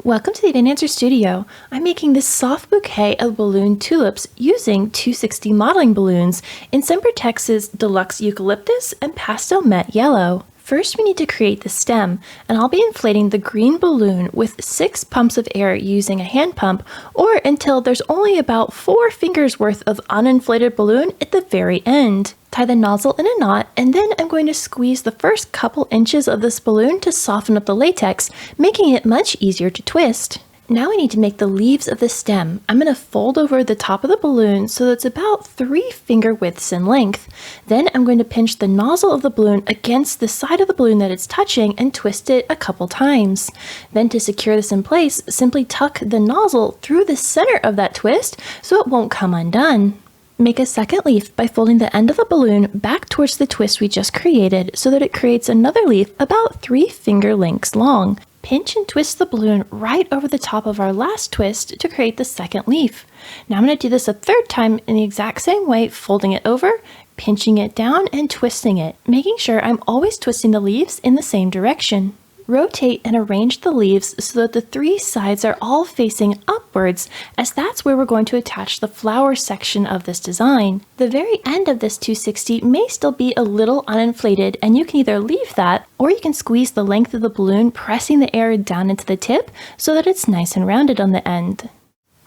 Welcome to the Dancer Studio. I'm making this soft bouquet of balloon tulips using 260 modeling balloons in Sempertex's deluxe eucalyptus and pastel matte yellow. First, we need to create the stem, and I'll be inflating the green balloon with 6 pumps of air using a hand pump, or until there's only about 4 fingers worth of uninflated balloon at the very end. Tie the nozzle in a knot, and then I'm going to squeeze the first couple inches of this balloon to soften up the latex, making it much easier to twist. Now I need to make the leaves of the stem. I'm going to fold over the top of the balloon so that it's about 3 finger widths in length. Then I'm going to pinch the nozzle of the balloon against the side of the balloon that it's touching and twist it a couple times. Then to secure this in place, simply tuck the nozzle through the center of that twist so it won't come undone. Make a second leaf by folding the end of the balloon back towards the twist we just created so that it creates another leaf about 3 finger lengths long. Pinch and twist the balloon right over the top of our last twist to create the second leaf. Now I'm going to do this a third time in the exact same way, folding it over, pinching it down, and twisting it, making sure I'm always twisting the leaves in the same direction. Rotate and arrange the leaves so that the 3 sides are all facing upwards, as that's where we're going to attach the flower section of this design. The very end of this 260 may still be a little uninflated, and you can either leave that, or you can squeeze the length of the balloon, pressing the air down into the tip so that it's nice and rounded on the end.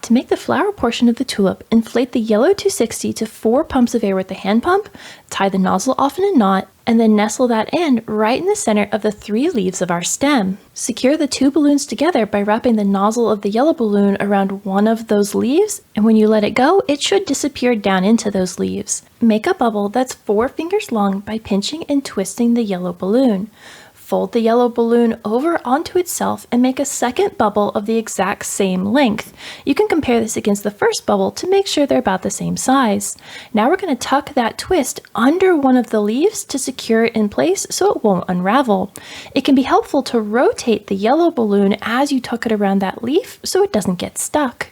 To make the flower portion of the tulip, inflate the yellow 260 to 4 pumps of air with the hand pump, tie the nozzle off in a knot, and then nestle that end right in the center of the 3 leaves of our stem. Secure the 2 balloons together by wrapping the nozzle of the yellow balloon around one of those leaves, and when you let it go, it should disappear down into those leaves. Make a bubble that's 4 fingers long by pinching and twisting the yellow balloon. Fold the yellow balloon over onto itself and make a second bubble of the exact same length. You can compare this against the first bubble to make sure they're about the same size. Now we're going to tuck that twist under one of the leaves to secure it in place so it won't unravel. It can be helpful to rotate the yellow balloon as you tuck it around that leaf so it doesn't get stuck.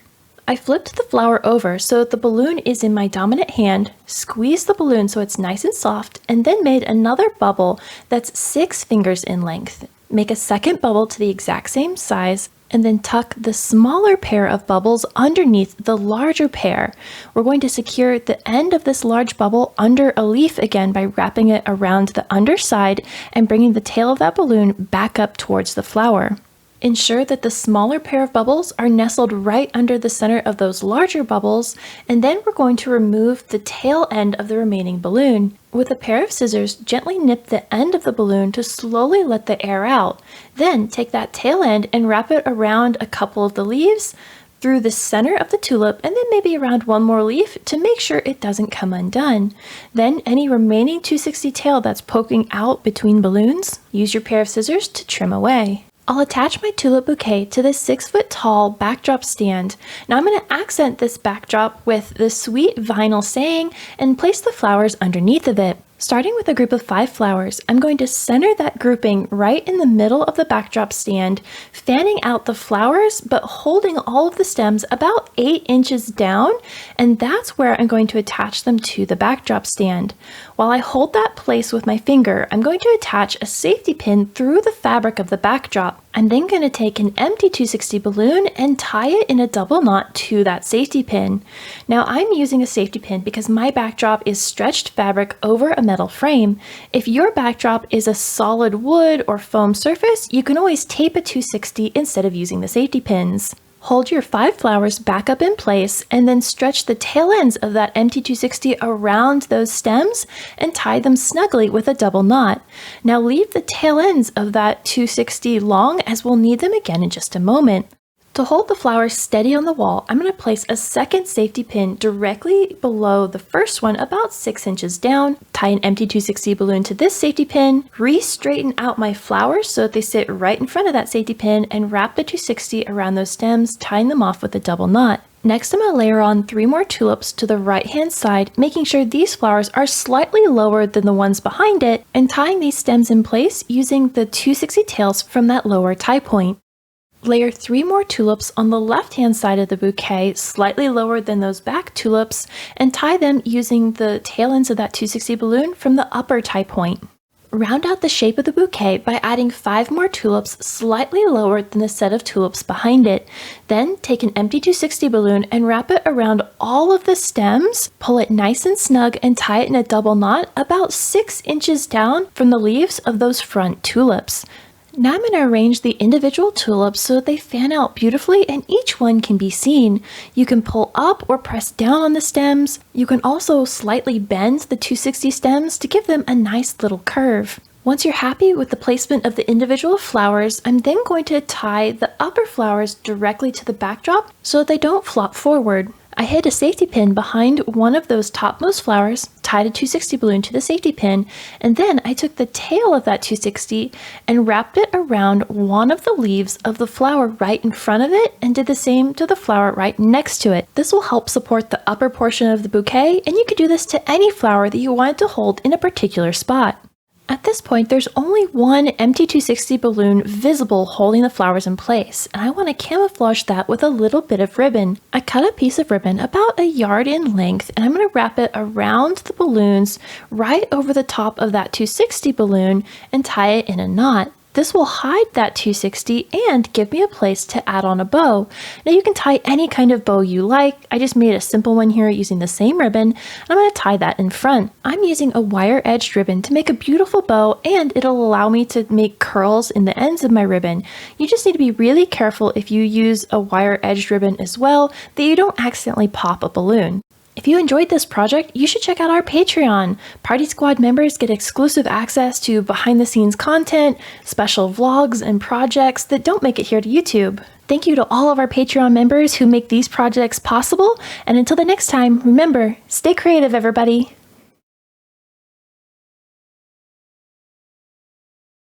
I flipped the flower over so that the balloon is in my dominant hand, squeezed the balloon so it's nice and soft, and then made another bubble that's 6 fingers in length. Make a second bubble to the exact same size, and then tuck the smaller pair of bubbles underneath the larger pair. We're going to secure the end of this large bubble under a leaf again by wrapping it around the underside and bringing the tail of that balloon back up towards the flower. Ensure that the smaller pair of bubbles are nestled right under the center of those larger bubbles, and then we're going to remove the tail end of the remaining balloon. With a pair of scissors, gently nip the end of the balloon to slowly let the air out. Then take that tail end and wrap it around a couple of the leaves, through the center of the tulip, and then maybe around one more leaf to make sure it doesn't come undone. Then any remaining 260 tail that's poking out between balloons, use your pair of scissors to trim away. I'll attach my tulip bouquet to this 6-foot tall backdrop stand. Now I'm going to accent this backdrop with the sweet vinyl saying and place the flowers underneath of it. Starting with a group of 5 flowers, I'm going to center that grouping right in the middle of the backdrop stand, fanning out the flowers but holding all of the stems about 8 inches down, and that's where I'm going to attach them to the backdrop stand. While I hold that place with my finger, I'm going to attach a safety pin through the fabric of the backdrop. I'm then going to take an empty 260 balloon and tie it in a double knot to that safety pin. Now I'm using a safety pin because my backdrop is stretched fabric over a metal frame. If your backdrop is a solid wood or foam surface, you can always tape a 260 instead of using the safety pins. Hold your 5 flowers back up in place and then stretch the tail ends of that empty 260 around those stems and tie them snugly with a double knot. Now leave the tail ends of that 260 long, as we'll need them again in just a moment. To hold the flowers steady on the wall, I'm going to place a second safety pin directly below the first one, about 6 inches down, tie an empty 260 balloon to this safety pin, re-straighten out my flowers so that they sit right in front of that safety pin, and wrap the 260 around those stems, tying them off with a double knot. Next, I'm going to layer on 3 more tulips to the right-hand side, making sure these flowers are slightly lower than the ones behind it, and tying these stems in place using the 260 tails from that lower tie point. Layer 3 more tulips on the left-hand side of the bouquet, slightly lower than those back tulips, and tie them using the tail ends of that 260 balloon from the upper tie point. Round out the shape of the bouquet by adding 5 more tulips slightly lower than the set of tulips behind it. Then take an empty 260 balloon and wrap it around all of the stems, pull it nice and snug and tie it in a double knot about 6 inches down from the leaves of those front tulips. Now I'm going to arrange the individual tulips so that they fan out beautifully and each one can be seen. You can pull up or press down on the stems. You can also slightly bend the 260 stems to give them a nice little curve. Once you're happy with the placement of the individual flowers, I'm then going to tie the upper flowers directly to the backdrop so that they don't flop forward. I hid a safety pin behind one of those topmost flowers, tied a 260 balloon to the safety pin, and then I took the tail of that 260 and wrapped it around one of the leaves of the flower right in front of it and did the same to the flower right next to it. This will help support the upper portion of the bouquet, and you could do this to any flower that you wanted to hold in a particular spot. At this point, there's only one empty 260 balloon visible holding the flowers in place, and I want to camouflage that with a little bit of ribbon. I cut a piece of ribbon about a yard in length, and I'm going to wrap it around the balloons right over the top of that 260 balloon and tie it in a knot. This will hide that 260 and give me a place to add on a bow. Now you can tie any kind of bow you like. I just made a simple one here using the same ribbon. I'm going to tie that in front. I'm using a wire edged ribbon to make a beautiful bow, and it'll allow me to make curls in the ends of my ribbon. You just need to be really careful if you use a wire edged ribbon as well that you don't accidentally pop a balloon. If you enjoyed this project, you should check out our Patreon. Party Squad members get exclusive access to behind-the-scenes content, special vlogs, and projects that don't make it here to YouTube. Thank you to all of our Patreon members who make these projects possible, and until the next time, remember, stay creative, everybody!